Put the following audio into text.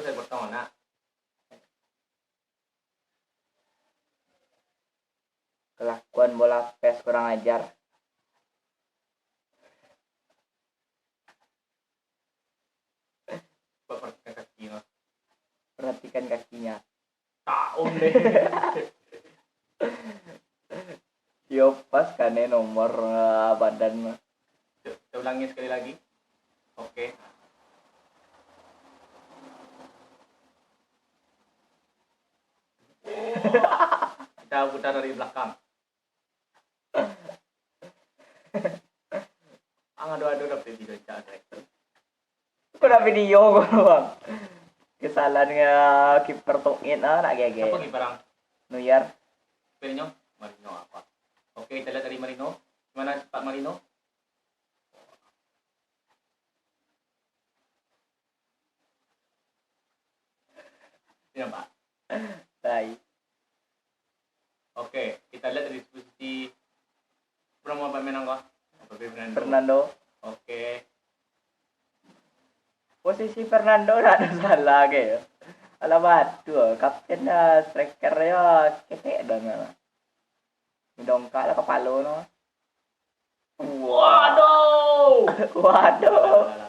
saya Barcelona. Kelakuan bola PES kurang ajar. Perhatikan kakinya. Perhatikan kakinya. Tahun deh. Yo pas kan nomor badan mah. Kita ulangi sekali lagi. Oke. Kita putar dari belakang. Aduh dapet video cakep. Kok ada video gua bang. Kesalahan kiper Tokit nak gege. Siapa nih barang? Nuyar. Marino? Marino apa? Oke, kita lihat dari Marino. Gimana Pak Marino? Ini Pak. Tai. Oke, kita lihat dari posisi berapa pemain kok? Fernando. Oke. Posisi Fernando nak ada salah ke. Alamat tu kapten striker ya ketek dah. Dongkak lah kepala no. Waduh. Waduh. Alah.